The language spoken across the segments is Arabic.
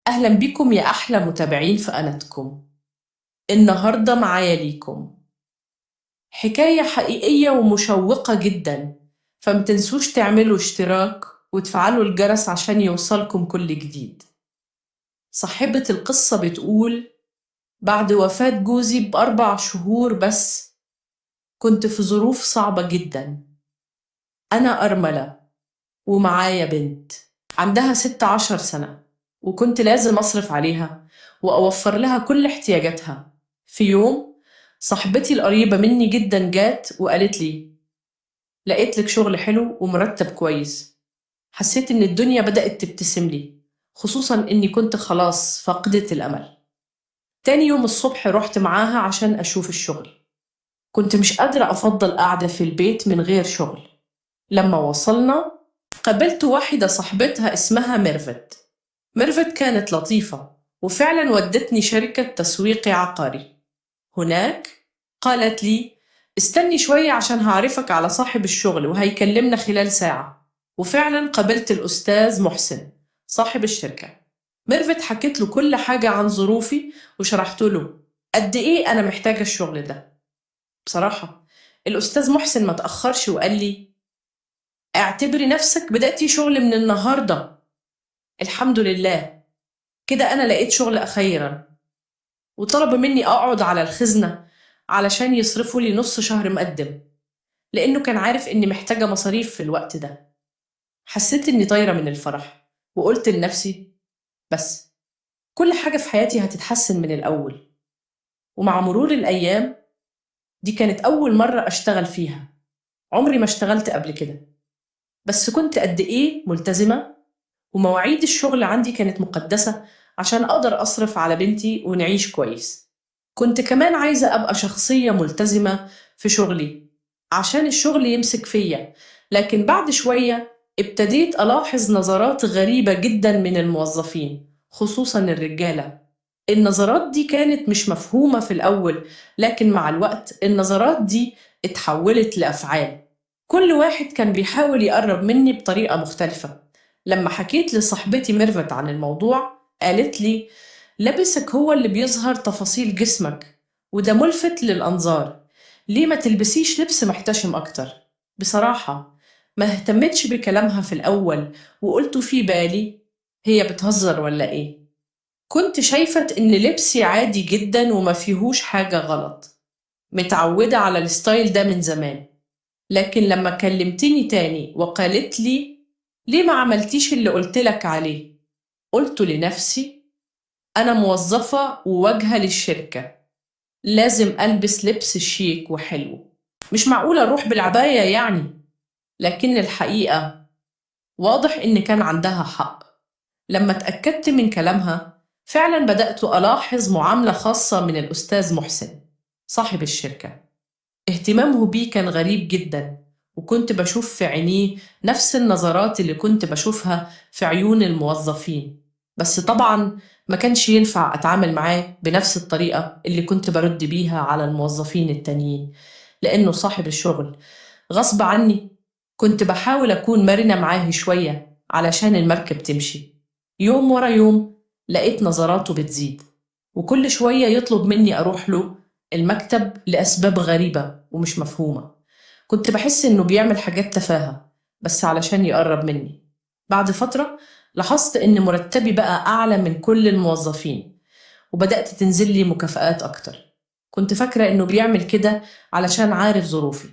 أهلا بكم يا أحلى متابعين في قناتكم. النهاردة معايا ليكم حكاية حقيقية ومشوقة جدا، فمتنسوش تعملوا اشتراك وتفعلوا الجرس عشان يوصلكم كل جديد. صاحبة القصة بتقول: بعد وفاة جوزي ب4 شهور بس كنت في ظروف صعبة جدا. أنا أرملة ومعايا بنت عندها 16 سنة، وكنت لازم أصرف عليها وأوفر لها كل احتياجاتها. في يوم صاحبتي القريبة مني جدا جات وقالت لي: لقيت لك شغل حلو ومرتب كويس. حسيت إن الدنيا بدأت تبتسم لي، خصوصا إني كنت خلاص فقدت الأمل. تاني يوم الصبح رحت معاها عشان أشوف الشغل. كنت مش قادرة أفضل قاعدة في البيت من غير شغل. لما وصلنا قابلت واحدة صاحبتها اسمها ميرفت. ميرفت كانت لطيفة وفعلا ودتني شركة تسويق عقاري. هناك قالت لي: استني شوية عشان هعرفك على صاحب الشغل وهيكلمنا خلال ساعة. وفعلا قابلت الأستاذ محسن صاحب الشركة. ميرفت حكيت له كل حاجة عن ظروفي وشرحت له قد إيه أنا محتاجة الشغل ده. بصراحة الأستاذ محسن ما تأخرش وقال لي: اعتبري نفسك بدأتي شغل من النهاردة. الحمد لله، كده أنا لقيت شغل أخيرا. وطلب مني أقعد على الخزنة علشان يصرفوا لي نص شهر مقدم، لأنه كان عارف إني محتاجة مصاريف في الوقت ده. حسيت إني طايرة من الفرح وقلت لنفسي: بس كل حاجة في حياتي هتتحسن من الأول. ومع مرور الأيام دي كانت أول مرة أشتغل فيها. عمري ما اشتغلت قبل كده، بس كنت قد إيه ملتزمة، ومواعيد الشغل عندي كانت مقدسة عشان أقدر أصرف على بنتي ونعيش كويس. كنت كمان عايزة أبقى شخصية ملتزمة في شغلي عشان الشغل يمسك فيا. لكن بعد شوية ابتديت ألاحظ نظرات غريبة جدا من الموظفين، خصوصا الرجالة. النظرات دي كانت مش مفهومة في الأول، لكن مع الوقت النظرات دي اتحولت لأفعال. كل واحد كان بيحاول يقرب مني بطريقة مختلفة. لما حكيت لصاحبتي ميرفت عن الموضوع قالت لي: لبسك هو اللي بيظهر تفاصيل جسمك، وده ملفت للأنظار. ليه ما تلبسيش لبس محتشم أكتر؟ بصراحة ما اهتمتش بكلامها في الأول، وقلت في بالي: هي بتهزر ولا إيه؟ كنت شايفة إن لبسي عادي جدا وما فيهوش حاجة غلط، متعودة على الستايل ده من زمان. لكن لما كلمتني تاني وقالت لي: ليه ما عملتيش اللي قلتلك عليه؟ قلت لنفسي: أنا موظفة وواجهة للشركة، لازم ألبس لبس شيك وحلو، مش معقولة أروح بالعباية يعني. لكن الحقيقة واضح إن كان عندها حق. لما اتأكدت من كلامها فعلا بدأت ألاحظ معاملة خاصة من الأستاذ محسن صاحب الشركة. اهتمامه بي كان غريب جدا، وكنت بشوف في عينيه نفس النظرات اللي كنت بشوفها في عيون الموظفين. بس طبعا ما كانش ينفع أتعامل معاه بنفس الطريقة اللي كنت برد بيها على الموظفين التانيين، لأنه صاحب الشغل. غصب عني كنت بحاول أكون مرنة معاه شوية علشان المركب تمشي. يوم ورا يوم لقيت نظراته بتزيد، وكل شوية يطلب مني أروح له المكتب لأسباب غريبة ومش مفهومة. كنت بحس إنه بيعمل حاجات تفاهة بس علشان يقرب مني. بعد فترة لاحظت إن مرتبي بقى أعلى من كل الموظفين، وبدأت تنزل لي مكافآت أكتر. كنت فاكرة إنه بيعمل كده علشان عارف ظروفي.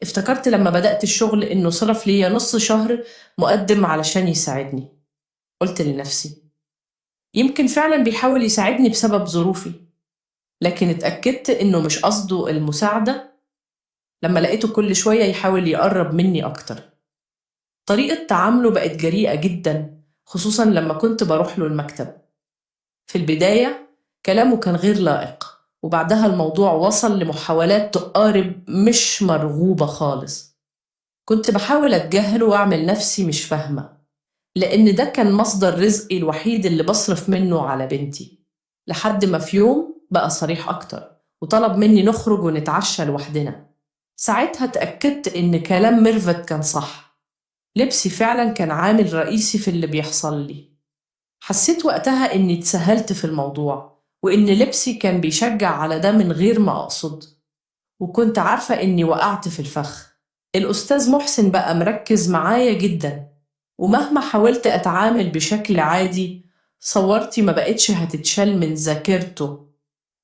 افتكرت لما بدأت الشغل إنه صرف لي نص شهر مقدم علشان يساعدني. قلت لنفسي: يمكن فعلا بيحاول يساعدني بسبب ظروفي. لكن اتأكدت إنه مش قصده المساعدة لما لقيته كل شوية يحاول يقرب مني أكتر. طريقة تعامله بقت جريئة جدا، خصوصا لما كنت بروح له المكتب. في البداية كلامه كان غير لائق، وبعدها الموضوع وصل لمحاولات تقارب مش مرغوبة خالص. كنت بحاول أتجاهله وأعمل نفسي مش فاهمة، لأن ده كان مصدر رزقي الوحيد اللي بصرف منه على بنتي. لحد ما في يوم بقى صريح أكتر وطلب مني نخرج ونتعشى لوحدنا. ساعتها اتأكدت إن كلام ميرفت كان صح. لبسي فعلا كان عامل رئيسي في اللي بيحصل لي. حسيت وقتها إني اتسهلت في الموضوع وإن لبسي كان بيشجع على ده من غير ما أقصد، وكنت عارفة إني وقعت في الفخ. الأستاذ محسن بقى مركز معايا جدا، ومهما حاولت أتعامل بشكل عادي صورتي ما بقتش هتتشال من ذاكرته.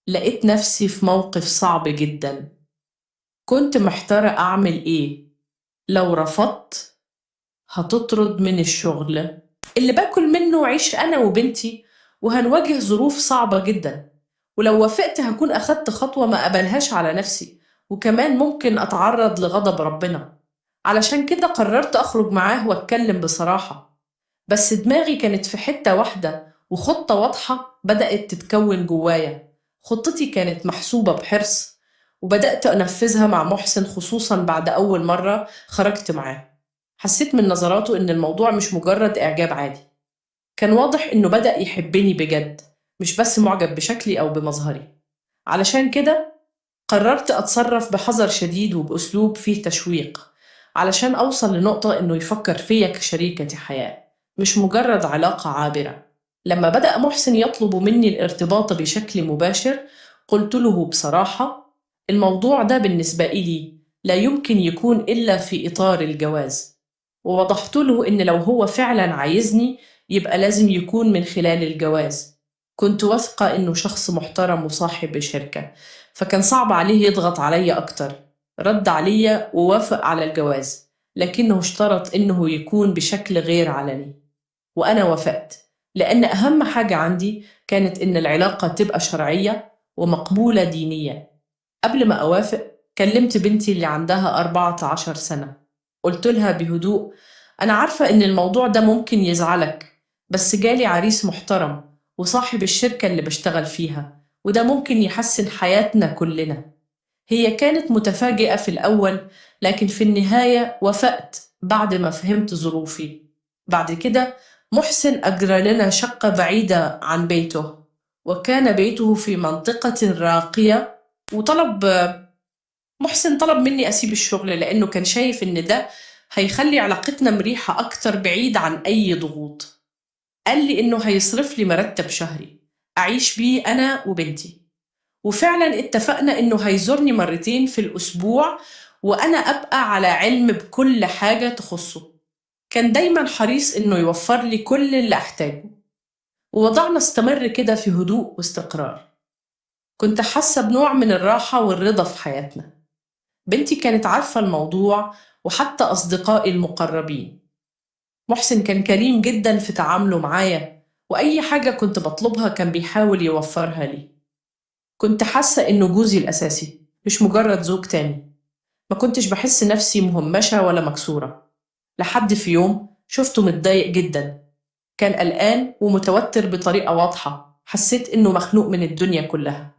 لقيت نفسي في موقف صعب جدا، كنت محتارة أعمل إيه. لو رفضت هتطرد من الشغل اللي باكل منه وعيش أنا وبنتي، وهنواجه ظروف صعبة جدا. ولو وافقت هكون أخدت خطوة ما أقبلهاش على نفسي، وكمان ممكن أتعرض لغضب ربنا. علشان كده قررت أخرج معاه وأتكلم بصراحة، بس دماغي كانت في حتة واحدة وخطة واضحة بدأت تتكون جوايا. خطتي كانت محسوبة بحرص، وبدأت أنفذها مع محسن، خصوصا بعد أول مرة خرجت معاه. حسيت من نظراته إن الموضوع مش مجرد إعجاب عادي، كان واضح إنه بدأ يحبني بجد، مش بس معجب بشكلي أو بمظهري. علشان كده قررت أتصرف بحذر شديد وبأسلوب فيه تشويق، علشان أوصل لنقطة إنه يفكر فيا كشريكة حياة، مش مجرد علاقة عابرة. لما بدأ محسن يطلب مني الارتباط بشكل مباشر، قلت له بصراحة الموضوع ده بالنسبة لي لا يمكن يكون إلا في إطار الجواز، ووضحت له إن لو هو فعلا عايزني يبقى لازم يكون من خلال الجواز. كنت واثقة إنه شخص محترم وصاحب شركة، فكان صعب عليه يضغط عليا أكتر. رد عليا ووافق على الجواز، لكنه اشترط إنه يكون بشكل غير علني، وأنا وافقت، لأن أهم حاجة عندي كانت إن العلاقة تبقى شرعية ومقبولة دينيا. قبل ما أوافق كلمت بنتي اللي عندها 14 سنة، قلت لها بهدوء: أنا عارفة إن الموضوع ده ممكن يزعلك، بس جالي عريس محترم وصاحب الشركة اللي بشتغل فيها، وده ممكن يحسن حياتنا كلنا. هي كانت متفاجئة في الأول، لكن في النهاية وافقت بعد ما فهمت ظروفي. بعد كده محسن أجرى لنا شقة بعيدة عن بيته، وكان بيته في منطقة راقية. وطلب محسن طلب مني أسيب الشغل لأنه كان شايف إن ده هيخلي علاقتنا مريحة أكتر بعيد عن أي ضغوط. قال لي إنه هيصرف لي مرتب شهري أعيش بيه أنا وبنتي، وفعلا اتفقنا إنه هيزورني مرتين في الأسبوع وأنا أبقى على علم بكل حاجة تخصه. كان دايما حريص إنه يوفر لي كل اللي أحتاجه، ووضعنا استمر كده في هدوء واستقرار. كنت حاسة بنوع من الراحة والرضا في حياتنا. بنتي كانت عارفة الموضوع، وحتى أصدقائي المقربين. محسن كان كريم جدا في تعامله معايا، وأي حاجة كنت بطلبها كان بيحاول يوفرها لي. كنت حاسة إنه جوزي الأساسي، مش مجرد زوج تاني. ما كنتش بحس نفسي مهمشة ولا مكسورة، لحد في يوم شفته متضايق جدا. كان قلقان ومتوتر بطريقة واضحة، حسيت إنه مخنوق من الدنيا كلها.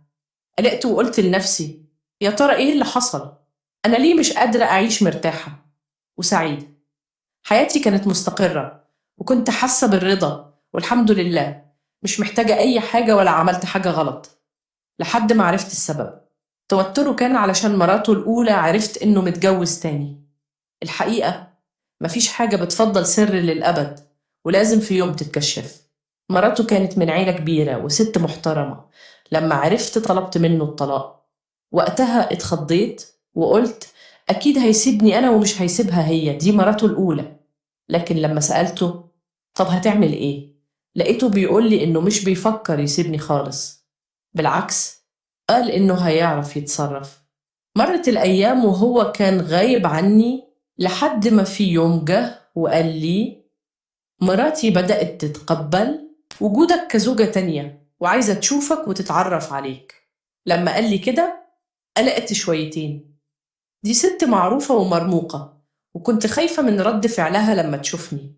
قلقت وقلت لنفسي: يا ترى إيه اللي حصل؟ أنا ليه مش قادرة أعيش مرتاحة وسعيدة؟ حياتي كانت مستقرة، وكنت حاسة بالرضا والحمد لله، مش محتاجة أي حاجة ولا عملت حاجة غلط. لحد ما عرفت السبب. توتره كان علشان مراته الأولى عرفت إنه متجوز تاني. الحقيقة مفيش حاجة بتفضل سر للأبد، ولازم في يوم تتكشف. مراته كانت من عيلة كبيرة وست محترمة. لما عرفت طلبت منه الطلاق. وقتها اتخضيت وقلت أكيد هيسيبني أنا ومش هيسيبها هي، دي مراته الأولى. لكن لما سألته طب هتعمل إيه؟ لقيته بيقول لي إنه مش بيفكر يسيبني خالص، بالعكس قال إنه هيعرف يتصرف. مرت الأيام وهو كان غايب عني، لحد ما في يوم جه وقال لي: مراتي بدأت تتقبل وجودك كزوجة تانية، وعايزة تشوفك وتتعرف عليك. لما قال لي كده قلقت شويتين، دي ست معروفة ومرموقة، وكنت خايفة من رد فعلها لما تشوفني.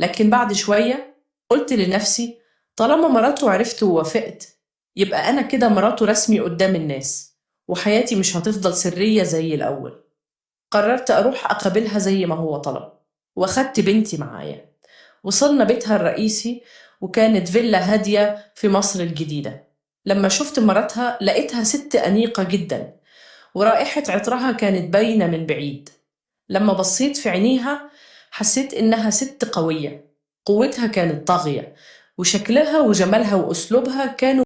لكن بعد شوية قلت لنفسي: طالما مراته عرفت ووافقت، يبقى أنا كده مراته رسمي قدام الناس، وحياتي مش هتفضل سرية زي الأول. قررت أروح أقابلها زي ما هو طلب، وأخدت بنتي معايا. وصلنا بيتها الرئيسي، وكانت فيلا هادية في مصر الجديدة. لما شفت مراتها لقيتها ست أنيقة جدا، ورائحة عطرها كانت باينة من بعيد. لما بصيت في عينيها حسيت إنها ست قوية، قوتها كانت طاغية، وشكلها وجمالها وأسلوبها كانوا